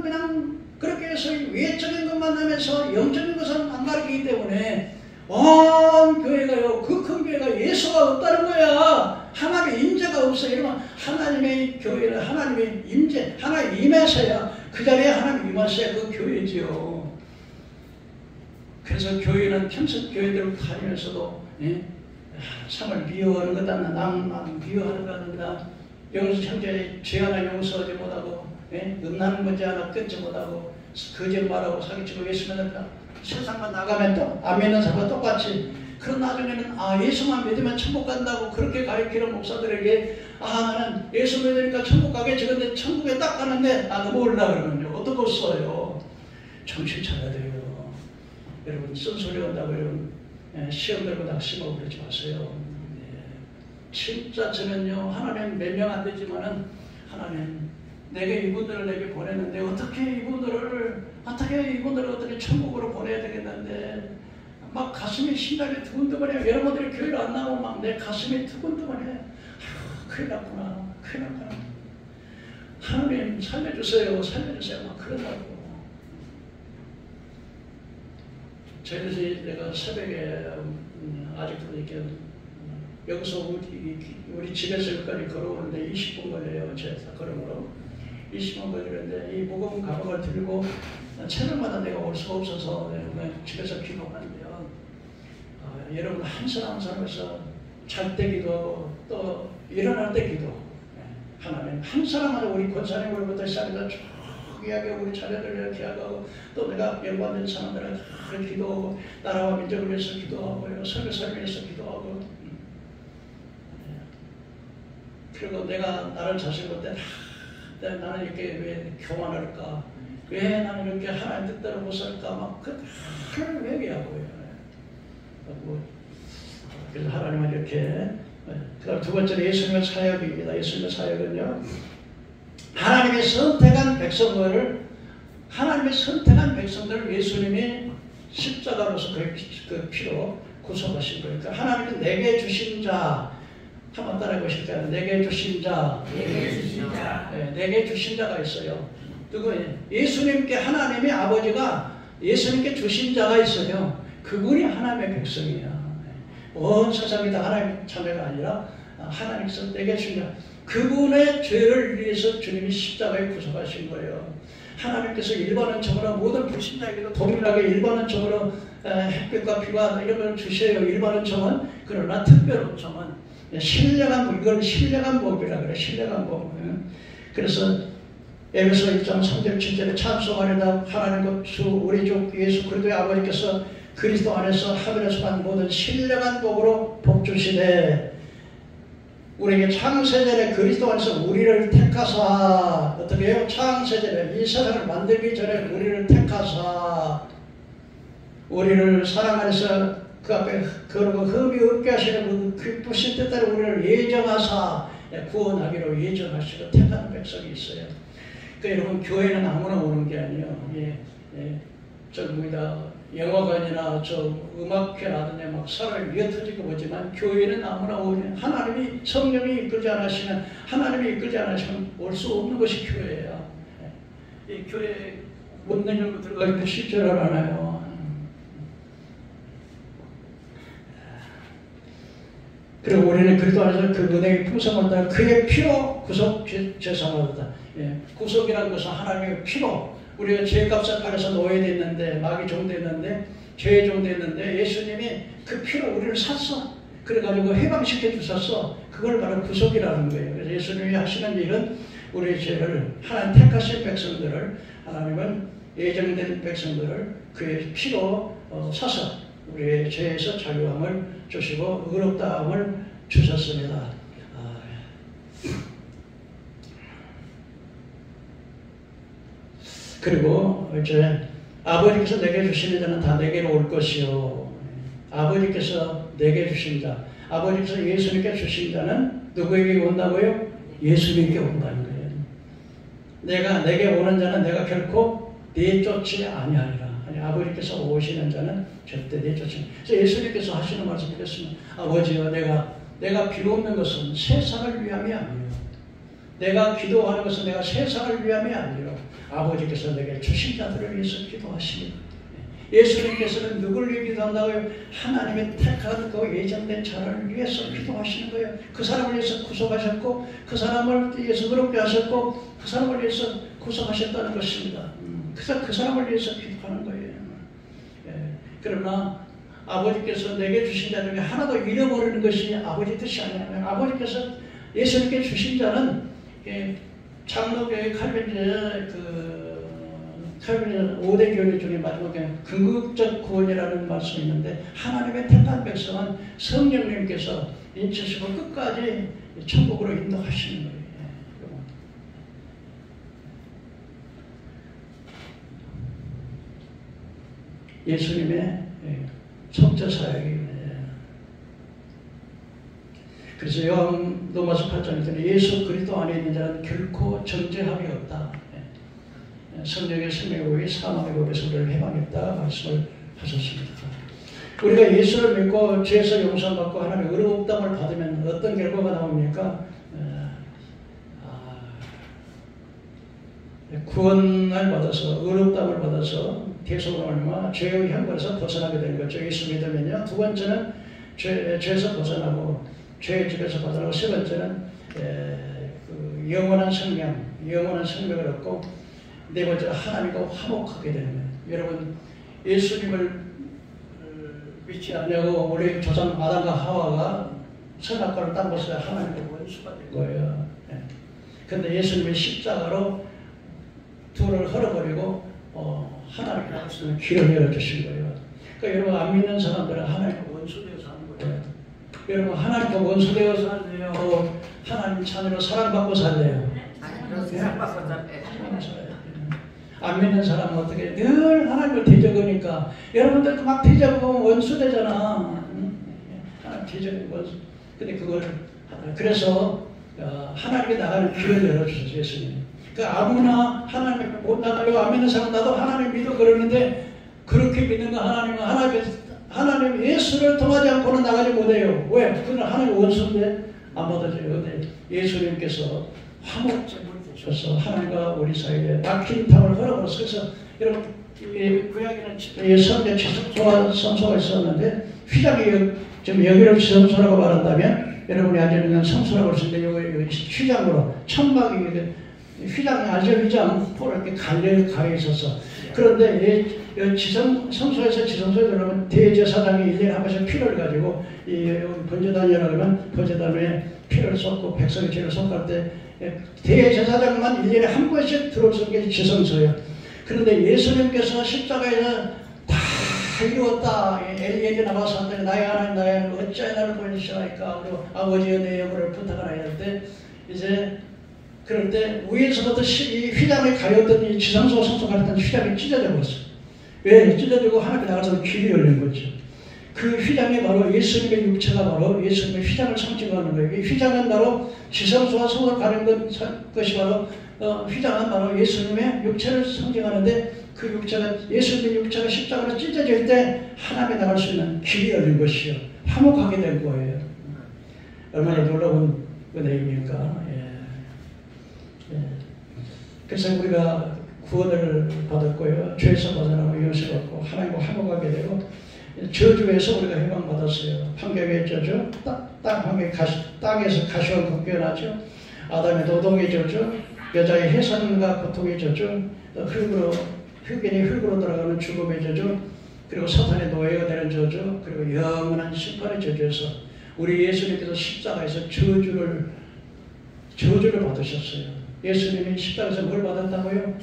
그냥 그렇게 해서 외적인 것만 하면서 영적인 것은 안 가르치기 때문에 온 교회가요 그 큰 교회가 예수가 없다는 거야. 하나님의 임재가 없어. 이러면 하나님의 교회를 하나님의 임재 하나님 임하셔야 그 자리에 하나님 임하셔야 그 교회지요. 그래서 교회는 평생 교회대로 다니면서도 참을 미워하는 거다. 남 미워하는 거다. 형제 죄 하나 용서하지 못하고 음란한 문제 하나 끊지 못하고 거짓말하고 사기치고 예수 믿는다. 세상만 나가면 또 안 믿는 사람과 똑같이. 그런 나중에는 예수만 믿으면 천국 간다고 그렇게 가르치는 목사들에게 나는 예수 믿으니까 천국 가게 지는데 천국에 딱 가는데 나는 몰라 그러면요 어떻게 써요? 정신 차려야 돼요. 여러분 쓴소리 한다고 여러분 시험 들고 낙심하고 그러지 마세요. 진짜 저는요, 하나님 몇 명 안 되지만은, 하나님, 내게 이분들을 내게 보냈는데, 어떻게 이분들을 어떻게 천국으로 보내야 되겠는데, 막 가슴이 심장이 두근두근해요. 여러분들이 교회를 안 나오면 막 내 가슴이 두근두근해. 큰일 났구나. 하나님 살려주세요. 막 그런다고. 저희들이 내가 새벽에 아직도 이렇게 여기서 우리 집에서 여기까지 걸어오는데 20분 걸려요. 제 걸음으로 20분 걸리는데 이 무거운 가방을 들고 새벽마다 내가 올 수가 없어서 집에서 기도하는데요. 여러분 한 사람에서 잘 때 기도, 또 일어날 때 기도. 하나님 한 사람마다 우리 권사님으로부터 시작해서 쭉 이야기 우리 자녀들 이렇게 하고, 또 내가 연관된 사람들은 다 기도하고, 나라와 민족을 위해서 기도하고요, 설교사를 위해서 기도하고. 그리고 내가 나를 자신 볼 때 나는 이렇게 왜 교만할까, 왜 나는 이렇게 하나님 뜻대로 못 살까, 막 그걸 회개하고요. 그래서 하나님은 이렇게. 그다음 두 번째는 예수님의 사역입니다. 예수님의 사역은요, 하나님의 선택한 백성들을 예수님이 십자가로서 그 피로 구속하신 거예요. 그러니까 하나님은 내게 주신 자, 한번 따라해 보실까요? 내게 주신 자. 네, 내게 주신 자가 있어요. 누구예요? 예수님께, 하나님의 아버지가 예수님께 주신 자가 있어요. 그분이 하나님의 백성이에요. 온 세상이 다 하나님의 자녀가 아니라 하나님께서 내게 주신 자, 그분의 죄를 위해서 주님이 십자가에 구속하신 거예요. 하나님께서 일반원적으로 모든 불신자에게도 동일하게 일반원적으로 햇빛과 비와 이런 걸 주셔요. 일반원적은. 그러나 특별원적은 신령한, 이걸 신령한 법이라 그래. 신령한 법. 그래서 에베소 1장 3절 7절에 찬송하리다 하나님과 주 우리 주 예수 그리스도의 아버지께서 그리스도 안에서 하늘에서 난 모든 신령한 복으로 복 주시되, 우리에게 창세전에 그리스도 안에서 우리를 택하사, 어떻게 해요? 창세전에 이 세상을 만들기 전에 우리를 택하사, 우리를 사랑 안에서 그 앞에 거룩하고 흠이 없게 하시는 그 기쁘신 뜻대로 우리를 예정하사 구원하기로 예정하시고 택하는 백성이 있어요. 그러니까 여러분, 교회는 아무나 오는 게 아니에요. 영화관이나 음악회라든지 막 사람이 미어터지고 오지만, 교회는 아무나 오는, 하나님이 성령이 이끌지 않으시면 올 수 없는 것이 교회예요. 이 교회 문 열고 들어갈 때 쉽지를 않아요. 그리고 우리는 그리스도 안에서 그 은혜의 풍성을 따라 그의 피로 구속 제사를 얻었다. 구속이라는 것은 하나님의 피로, 우리가 죄값을 팔아서 노예됐는데, 마귀 종됐는데, 죄의 종됐는데, 예수님이 그 피로 우리를 샀어. 그래가지고 해방시켜 주셨어. 그걸 바로 구속이라는 거예요. 그래서 예수님이 하시는 일은 우리의 죄를, 하나님 택하신 백성들을, 하나님은 예정된 백성들을 그의 피로 사서 우리의 죄에서 자유함을 주시고 의롭다함을 주셨습니다. 그리고 이제 아버지께서 내게 주시는 자는 다 내게로 올 것이요. 아버지께서 내게 주신 자, 아버지께서 예수님께 주신 자는 누구에게 온다고요? 예수님께 온다는 거예요. 내게 오는 자는 내가 결코 내쫓지 아니하리라. 아니, 아버지께서 오시는 자는 절대 내쫓지 아니하리라. 그래서 예수님께서 하시는 말씀이 그렇습니다. 아버지여, 내가 비롭는 것은 세상을 위함이 아니에요. 내가 기도하는 것은 내가 세상을 위함이 아니라 아버지께서 내게 주신 자들을 위해서 기도하십니다. 예수님께서는 누구를 위해 기도한다고요? 하나님의 택한 그 예정된 자를 위해서 기도하시는 거예요. 그 사람을 위해서 구속하셨고, 그 사람을 위해서 의롭게 하셨고, 그 사람을 위해서 구속하셨다는 것입니다. 그래서 그 사람을 위해서 기도하는 거예요. 그러나 아버지께서 내게 주신 자 중에 하나도 잃어버리는 것이 아버지 뜻이 아니에요. 아버지께서 예수님께 주신 자는 장로교회 칼빈의 5대 교리 중에 마지막에 궁극적 구원이라는 말씀이 있는데, 하나님의 택한 백성은 성령님께서 인치시고 끝까지 천국으로 인도하시는 거예요. 예수님의 속죄 사역입니다. 그래서 로마서 8장에서는 예수 그리스도 안에 있는 자는 결코 정죄함이 없다. 성령의 생명의 법이 사망의 법에서 우리를 해방했다 말씀을 하셨습니다. 우리가 예수를 믿고 죄에서 용서받고 하나님의 의롭다함을 받으면 어떤 결과가 나옵니까? 구원을 받아서 의롭다함을 받아서 대속을 얼마 죄의 형벌에서 벗어나게 되는 거죠. 예수 믿으면요. 두 번째는 죄에서 벗어나고 죄의 집에서 벗어나고 세 번째는 그 영원한 생명을 얻고 네 번째는 하나님과 화목하게 되는 거예요. 여러분 예수님을 믿지 않냐고 우리 조상 아담과 하와가 선악과를 따먹었어요. 하나님의 원수가 된 거예요. 그런데 예수님의 십자가로 둘을 헐어버리고 하나님께 나갈 수 있는 길을 열어주신 거예요. 그러니까 여러분 안 믿는 사람들은 하나님과 원수되어 사는 거예요. 여러분 하나님과 원수되어 살래요? 하나님 자녀로 사랑받고 살래요? 사랑받고 살래요. 안 믿는 사람은 어떻게 늘 하나님을 대적하니까 여러분들도 막 대적하면 원수되잖아. 하나님 대적하면 원수. 근데 그래서 하나님께 나가는 길을 열어주셨어요. 예수님. 그러니까 아무나 하나님 못 나가요. 안 믿는 사람 나도 하나님 믿어 그러는데 그렇게 믿는 거 하나님 예수를 통하지 않고는 나가지 못해요. 왜? 그는 하나님 원수인데 안 받아줘요. 근데 예수님께서 화목제물 되셔서 하나님과 우리 사이에 막힌 탕을 헐어버렸어요. 그래서 여러분 구약에는 선대 지성소와 성소가 있었는데 휘장이 좀 여기를 지성소라고 말한다면 여러분이 앉아있는 성소라고 할 수 있는데 여기 휘장으로 천막이 휘장이 아주 휘장 포로 이렇게 가려 있었어. 그런데 성소에서 지성소에 들어가면 대제사장이 1년에 한 번씩 피를 가지고 번제단이라고 하면 번제단에 피를 쏟고 백성의 죄를 속할 때 대제사장만 1년에 한 번씩 들어올 수 있는 게 지성소예요. 그런데 예수님께서 십자가에서 다 이루었다. 엘리에게 나와서 한다니 나의 하나님 나의 하나님 어찌하여 나를 보내시나이까. 그리고 아버지여 내 영혼을 부탁하라 했는데 이제 그럴 때 위에서부터 이 휘장에 가렸던 이 지성소 성소 가렸던 휘장이 찢어져 버렸어요. 왜? 찢어지고 하나님께 나가서 길이 열린 거죠. 그 휘장이 바로 예수님의 육체가 바로 예수님의 휘장을 상징하는 거예요. 이 휘장은 바로 지성소와 성을 가린 것이 바로 휘장은 바로 예수님의 육체를 상징하는데 그 육체가 예수님의 육체가 십자가로 찢어질 때 하나님께 나갈 수 있는 길이 열린 것이요. 화목하게 된 거예요. 얼마나 놀라운 은혜입니까? 그래서 우리가 구원을 받았고요. 죄에서 벗어나고 용서받고 하나님과 화목하게 되고 저주에서 우리가 해방받았어요. 환경의 저주, 땅에서 가시와 걷겨나죠. 아담의 노동의 저주, 여자의 해산과 고통의 저주, 흑인이 흙으로 들어가는 죽음의 저주, 그리고 사탄의 노예가 되는 저주, 그리고 영원한 심판의 저주에서 우리 예수님께서 십자가에서 저주를 받으셨어요. 예수님이 십자가에서 뭘 받았다고요?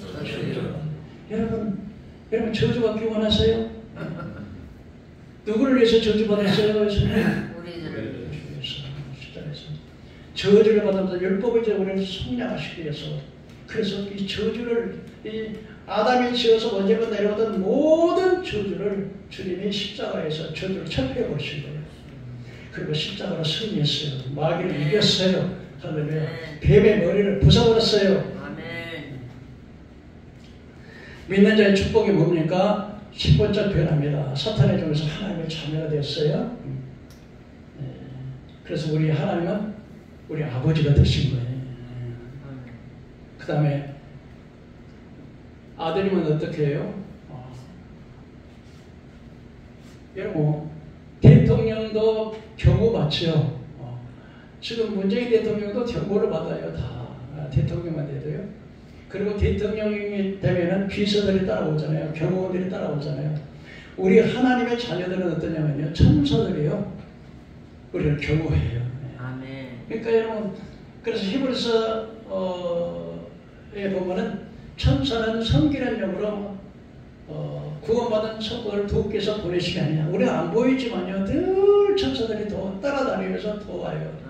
여러분 저주받기 원하세요? 누구를 위해서 저주받았어요? 우리를 위해서 십자가에서 저주를 받으면서 율법의 우리를 성량하시기 위해서. 그래서 이 저주를 이 아담이 지어서 먼저 내려오던 모든 저주를 주님이 십자가에서 저주를 철폐해 버리신 거예요. 그리고 십자가로 승리했어요. 마귀를 이겼어요. 할렐루야. 뱀의 머리를 부숴버렸어요. 아멘. 믿는 자의 축복이 뭡니까? 10번째 표현합니다. 사탄의 종에서 하나님의 자녀가 되었어요. 그래서 우리 하나님은 우리 아버지가 되신 거예요. 그 다음에 아들이면 어떻게 해요? 여러분 대통령도 경고 받죠. 지금 문재인 대통령도 경고를 받아요. 다 대통령만 돼도요. 그리고 대통령이 되면은 비서들이 따라오잖아요. 경호원들이 따라오잖아요. 우리 하나님의 자녀들은 어떠냐면요. 천사들이요. 우리를 경호해요. 아멘. 그러니까 여러분 그래서 히브리서에 보면은 천사는 섬기는 영으로 구원받은 성도를 돕기위해서 보내신 게 아니야. 우리는 안 보이지만요. 늘 천사들이 따라다니면서 도와요.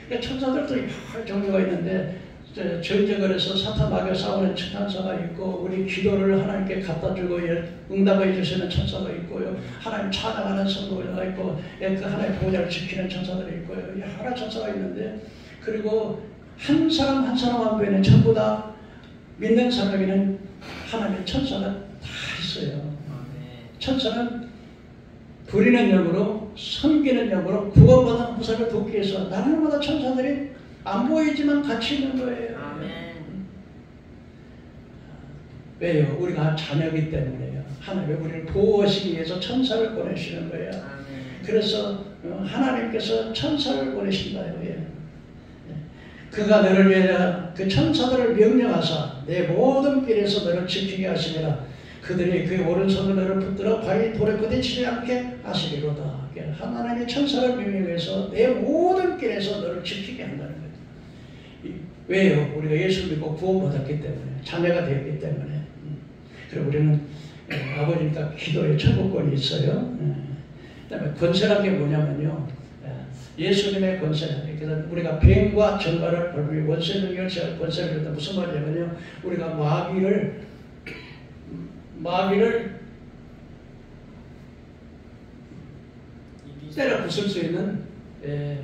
그러니까 천사들도 여러 종류가 있는데 전쟁을해서 사탄 마귀와 싸우는 천사가 있고, 우리 기도를 하나님께 갖다 주고 응답해 주시는 천사가 있고요. 하나님 찬양하는 성도가 있고, 그 하나님의 보좌를 지키는 천사들이 있고요. 여러 천사가 있는데, 그리고 한 사람 한 사람 앞에는 전부 다 믿는 사람에게는 하나님의 천사가 다 있어요. 천사는 부리는 영으로, 섬기는 영으로, 구원받은 후사를 돕기 위해서 날마다 천사들이 안 보이지만 같이 있는 거예요. 아멘. 왜요? 우리가 자녀이기 때문에요. 하나님이 우리를 보호하시기 위해서 천사를 보내시는 거예요. 아멘. 그래서 하나님께서 천사를 보내신다요. 그가 너를 위하여 그 천사들을 명령하사 내 모든 길에서 너를 지키게 하시리라. 그들이 그의 오른손을 너를 붙들어 발이 돌에 부딪히지 않게 하시리로다. 하나님의 천사를 명령해서 내 모든 길에서 너를 지키게 한다는 거예요. 왜요? 우리가 예수를 믿고 구원받았기 때문에, 자녀가 되었기 때문에. 그리고 우리는 아버지니까 기도의 천국권이 있어요. 그다음에 권세란 게 뭐냐면요, 예수님의 권세. 그래서 우리가 뱀과 정갈을 밟으며 원수 능력을 제할 권세를 줬다. 무슨 말이냐면요, 우리가 마귀를 때려 부술 수 있는,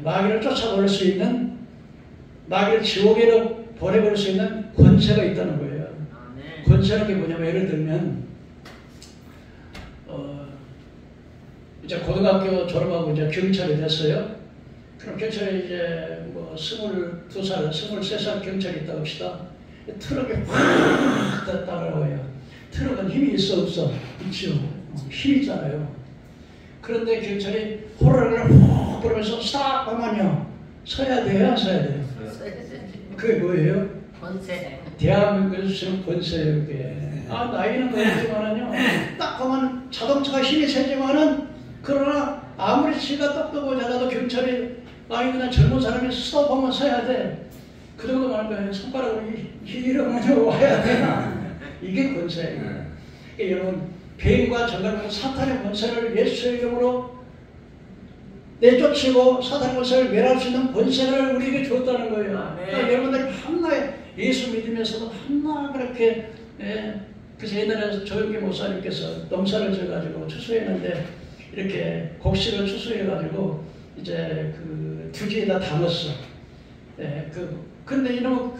마귀를 쫓아버릴 수 있는, 마귀를 지옥에로 보내버릴 수 있는 권세가 있다는 거예요. 권세라는 게 뭐냐면, 예를 들면 이제 고등학교 졸업하고 이제 경찰이 됐어요. 그럼 경찰에 이제 뭐 22살, 23살 경찰이 있다고 합시다. 트럭에 확 따라와요. 트럭은 힘이 있어 없어? 있죠. 힘이 있잖아요. 그런데 경찰이 호러를 훅 부르면서 스탑 하면요, 서야 돼요? 서야 돼요? 그게 뭐예요? 권세. 대한민국에서 쓰는 권세예요. 그게. 나이는 그렇지만은요, 딱 하면 자동차가 힘이 세지만은, 그러나 아무리 지가 똑똑하지 않아도 경찰이 나이나 젊은 사람이 스톱하면 서야 돼. 그 정도만 하면 손가락으로 이러면 와야 되나? 이게 권세예요. 그러니까 여러분, 뱀과 정갈과 사탄의 권세를 예수의 이름으로 내쫓히고 사탄의 권세를 멸할 수 있는 권세를 우리에게 줬다는 거예요. 그러니까 여러분들이 한나에 예수 믿으면서도 한나 그렇게, 그래서 옛날에 조영기 목사님께서 농사를 져가지고 추수했는데, 이렇게 곡식을 추수해가지고 이제 그 두지에다 담았어. 근데 이놈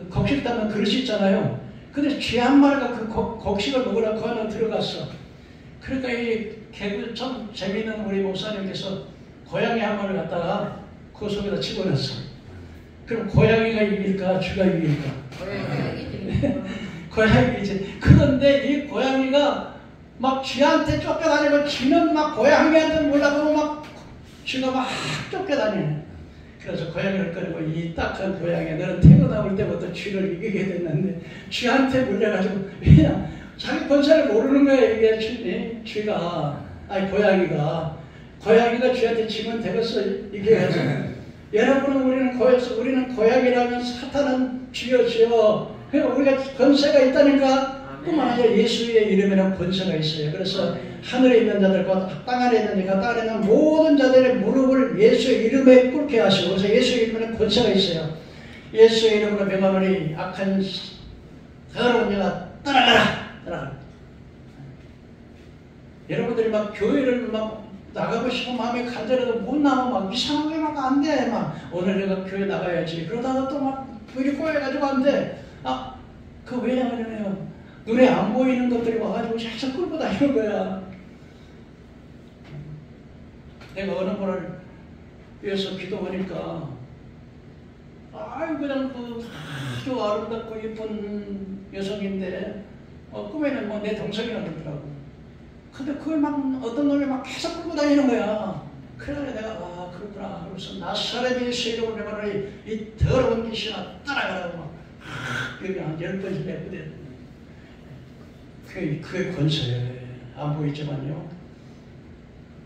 곡식 담은 그릇이 있잖아요. 근데 쥐 한 마리가 그 곡식을 먹으려고 그 안에 들어갔어. 그러니까 이 개그 참 재미있는 우리 목사님께서 고양이 한 마리를 갖다가 그 속에다 집어넣었어. 그럼 고양이가 이길까? 쥐가 이길까? 고양이지. 그런데 이 고양이가 막 쥐한테 쫓겨다니고, 쥐는 막 고양이한테 몰라보고 막 쥐가 막 쫓겨다니네. 그래서 고양이를 꺼내고, 이 딱한 고양이, 너는 태어나올 때부터 쥐를 이기게 됐는데 쥐한테 물려가지고, 그냥 자기 권세를 모르는 거야. 이게 쥐가, 아니 고양이가 쥐한테 지면 되겠어. 이겨야지. 여러분은 우리는 고양이라면 사탄은 쥐여. 그러니까 우리가 권세가 있다니까. 뿐만 아니라 예수의 이름에는 권세가 있어요. 그래서 하늘에 있는 자들과 땅 아래 있는 자가, 땅 아래 있는 모든 자들의 무릎을 예수의 이름에 꿇게 하시고, 그래서 예수의 이름에는 권세가 있어요. 예수의 이름으로 명하노니 악한 더러운 자가 떠나가라. 여러분들이 막 교회를 막 나가고 싶은 마음이 간절해도 못 나가면 막 이상하게 막 안 돼. 막 오늘 내가 교회 나가야지. 그러다가 또 막 불이 꼬여가지고 안 돼. 그 왜냐면요, 눈에 안 보이는 것들이 와가지고 계속 끌고 다니는 거야. 내가 어느 분을 위해서 기도하니까, 그냥 아주 아름답고 예쁜 여성인데, 꿈에는 뭐 내 동생이라 그러더라고. 근데 그걸 막 어떤 놈이 막 계속 끌고 다니는 거야. 그래 내가 그렇구나. 그래서 나사렛 예수 이름으로 내가 이 더러운 귀신아 따라가라고 막 여기 한 10번씩 했거든. 그게 권세예요. 안 보이지만요.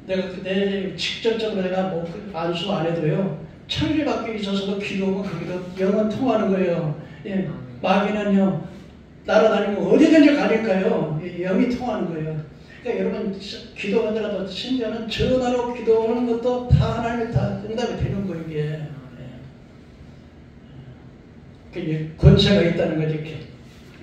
내 직접적으로 내가 뭐 안수 안 해도요, 천리 밖에 있어서도 기도하면 그기도 영은 통하는 거예요. 마귀는요, 날아다니고 어디든지 가니까요, 영이 통하는 거예요. 그러니까 여러분, 기도하더라도 심지어는 전화로 기도하는 것도 다 하나님이 다 응답이 되는 거예요, 이게. 권세가 있다는 거죠. 이렇게.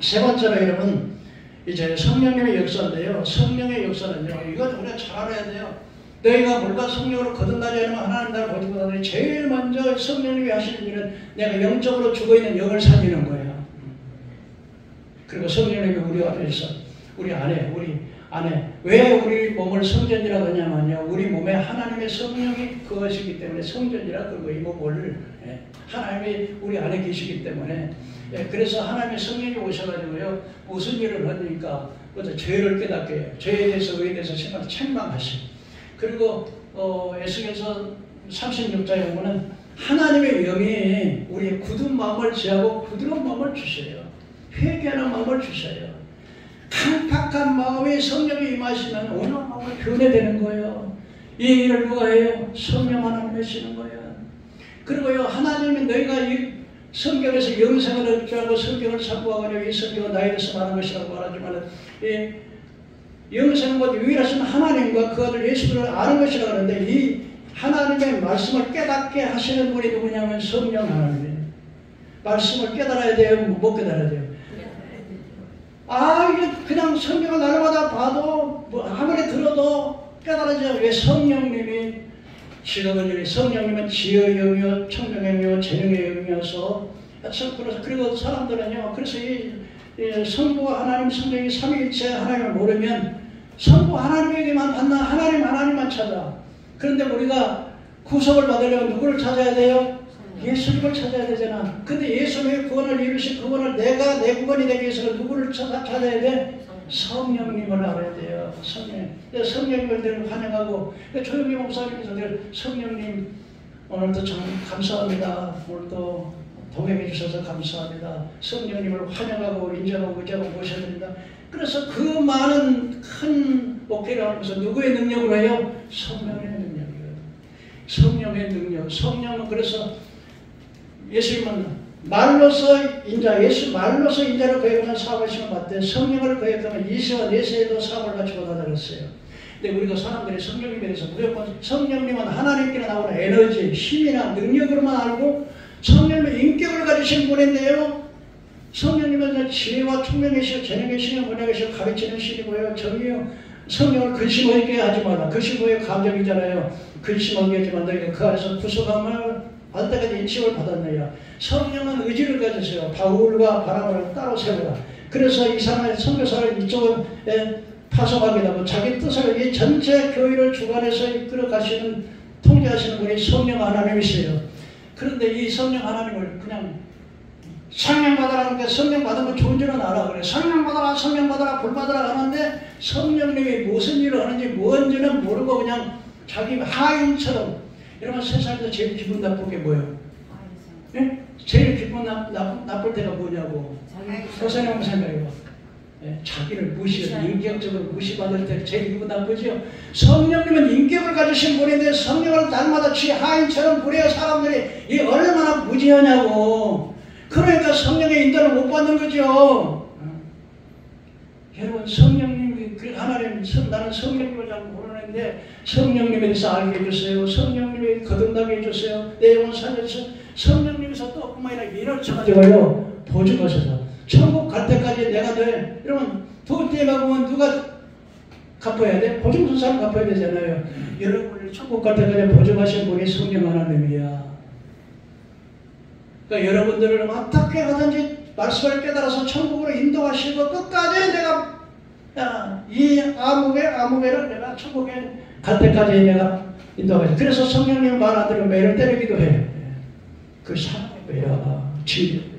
세 번째로 여러분 이제 성령님의 역사인데요. 성령의 역사는요. 이건 우리가 잘 알아야 돼요. 너희가 물과 성령으로 거듭나지 않으면 하나님 나라를 보지 못하니 제일 먼저 성령님이 하시는 일은 내가 영적으로 죽어있는 영을 살리는 거예요. 그리고 성령님이 우리 앞에서 우리 안에 왜 우리 몸을 성전이라고 하냐면요. 우리 몸에 하나님의 성령이 거하시기 때문에 성전이라 그러고 이 몸을 하나님이 우리 안에 계시기 때문에 그래서 하나님의 성령이 오셔가지고요. 무슨 일을 하니까 먼저 죄를 깨닫게 해요. 죄에 대해서 의에 대해서 책망하시고 그리고 에스겔서 36장에 보면 하나님의 영이 우리의 굳은 마음을 제하고 부드러운 마음을 주셔요. 회개하는 마음을 주셔요. 강팍한 마음에 성령이 임하시면 온유한 마음을 변해되는 거예요. 이 일을 누가 해요? 성령 하나님 하시는 거예요. 그리고요 하나님이 너희가 이 성경에서 영생을 얻게 하고 성경을 선포하거나 이 성경은 나에 대해서 말하는 것이라고 말하지만 영생은 곧 유일하신 하나님과 그 아들 예수를 아는 것이라고 하는데 이 하나님의 말씀을 깨닫게 하시는 분이 누구냐면 성령 하나님이에요. 말씀을 깨달아야 돼요? 못 깨달아야 돼요? 이게 그냥 성경을 날마다 봐도 아무리 들어도 깨달아져요. 왜 성령님이 지금은 성령님은 지혜의 영이요 청명의 영이요 재능의 영이어서 그리고 사람들은요 그래서 이 성부와 하나님 성령이 삼위일체 하나님을 모르면 성부 하나님에게만 받나 하나님만 찾아. 그런데 우리가 구속을 받으려면 누구를 찾아야 돼요? 예수님을 찾아야 되잖아. 근데 예수님의 구원을 이루신 그분을 내가 내 구원이 되기 위해서는 누구를 찾아야 돼? 성령님을 알아야 돼요. 성령님을 늘 환영하고 조용히 목사님께서 늘 성령님 오늘도 참 감사합니다. 오늘도 동행해 주셔서 감사합니다. 성령님을 환영하고 인정하고 의지하고 모셔드립니다. 그래서 그 많은 큰 목회를 하면서 누구의 능력으로 해요? 성령의 능력이에요. 성령의 능력. 성령은 그래서 예수님은 말로서 인자, 예수 말로서 인자를 거역하는 사업을 시험받되 성령을 거역하면 이세와 네세에도 사업을 갖추고 가다 그랬어요. 근데 우리가 사람들이 성령님에 대해서 무조건 성령님은 하나님께로 나오는 에너지, 힘이나 능력으로만 알고 성령님은 인격을 가지신 분인데요. 성령님은 지혜와 총명의 신, 재능의 신이 뭐냐고 하시고 가르치는 신이고요. 정의요. 성령을 근심하게 하지 마라. 근심의 감정이잖아요. 근심하게 하지만 너희가 그 안에서 구속함을 받을 때까지 인식을 받았느냐. 성령은 의지를 가지세요. 바울과 바나바를 따로 세우라. 그래서 이 사람의 선교사를 이쪽에 파송하게 되고 자기 뜻을 이 전체 교회를 주관해서 이끌어 가시는 통제하시는 분이 성령 하나님이세요. 그런데 이 성령 하나님을 그냥 성령 받아라는 게 성령 받은 건 좋은 줄은 알아. 그래. 성령 받아라, 불 받아라 하는데 성령님이 무슨 일을 하는지 뭔지는 모르고 그냥 자기 하인처럼. 여러분 세상에서 제일 기분 나쁜 게 뭐예요? 예? 제일 기분 나쁠 때가 뭐냐고. 선생님 한번 생각해봐. 예? 자기를 무시해서 인격적으로 무시받을 때 제일 기분 나쁘죠. 성령님은 인격을 가지신 분인데 성령을 날마다 지 하인처럼 부려야 사람들이 이 얼마나 무지하냐고. 그러니까 성령의 인도를 못 받는 거죠. 여러분 성령님이 하나님 나는 성령님을 잘 모르는데 성령님에 대해서 알게 해주세요. 성령님이 거듭나게 해주세요. 내 영혼 살려주세요. 성령님에서 또 뿐만 아니라 일을 쳐가지고요 보증하셔서 천국 갈 때까지 내가 돼. 여러분 도대에 가보면 누가 갚아야 돼? 보증선 사람 갚아야 되잖아요. 여러분이 천국 갈 때까지 보증하신 분이 성령 하나님이야. 그러니까 여러분들을 어떻게 하든지 말씀을 깨달아서 천국으로 인도하시고 끝까지 내가 이 아무개를 내가 천국에 갈 때까지 내가 인도하겠다. 그래서 성령님 말 안 들으면 매를 때리기도 해. 그 사랑의 매야 진리.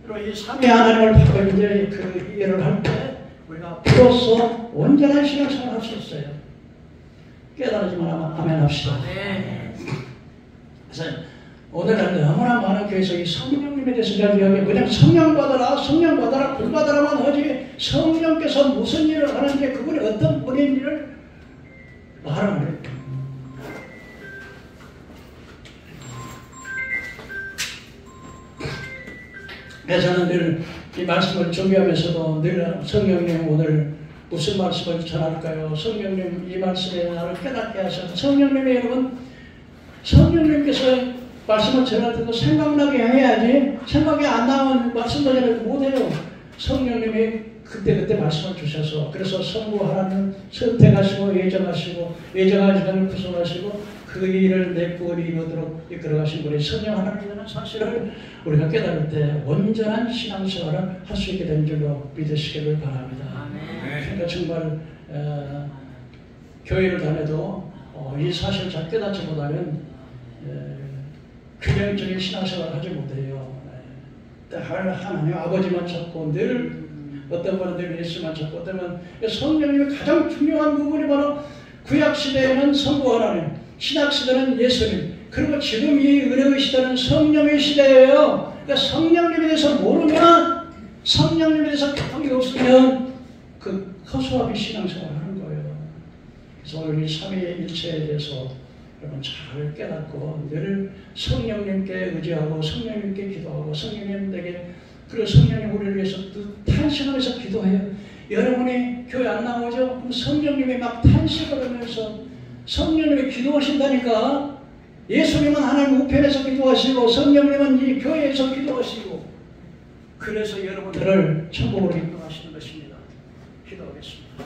그리고 이 삼위 하나님을 바로 이제 그 이해를 할 때 우리가 비로소 온전한 신앙생활을 할 수 있어요. 깨달으지만 아멘 합시다. 그래서 오늘은 너무나 많은 교회에서 이 성령님에 대해서 이야기하게 그냥 성령 받아라, 불 받아라만 하지 성령께서 무슨 일을 하는지 그분이 어떤 분인지를 말하는 거예요. 그래서 저는 늘 이 말씀을 준비하면서도 늘 성령님 오늘 무슨 말씀을 전할까요? 성령님 이 말씀에 나를 깨닫게 하셔서 성령님이 여러분 성령님께서 말씀을 전할 때도 생각나게 해야지 생각이 안 나면 말씀도 전할 때 못해요. 성령님이 그때그때 말씀을 주셔서 그래서 선구하라는 선택하시고 예정하시고 구속하시고 그 일을 내꾸리 이루도록 이끌어가신 분이 성령 하나님이라는 사실을 우리가 깨달을 때 온전한 신앙생활을 할 수 있게 된 줄로 믿으시기를 바랍니다. 그러니까 정말 교회를 다녀도 이 사실을 잘 깨닫지 못하면 균형적인 신앙생활을 하지 못해요. 하나님 아버지만 찾고 늘 어떤 분은 늘 예수만 찾고 어떤 분은 성령님의 가장 중요한 부분이 바로 구약시대에는 성부 하나님, 신약시대는 예수님, 그리고 지금 이 은혜의 시대는 성령의 시대예요. 그러니까 성령님에 대해서 모르면 성령님에 대해서 교통이 없으면 그 허수아비 신앙생활을 하는 거예요. 그래서 오늘 이 삼위일체에 대해서 여러분 잘 깨닫고 늘 성령님께 의지하고 성령님께 기도하고 성령님에게 그리고 성령님 우리를 위해서 탄식하면서 기도해요. 여러분이 교회 안 나오죠? 그럼 성령님이 막 탄식을 하면서 성령님이 기도하신다니까. 예수님은 하나님 우편에서 기도하시고 성령님은 이 교회에서 기도하시고 그래서 여러분들을 천국으로 인도하시는 것입니다. 기도하겠습니다.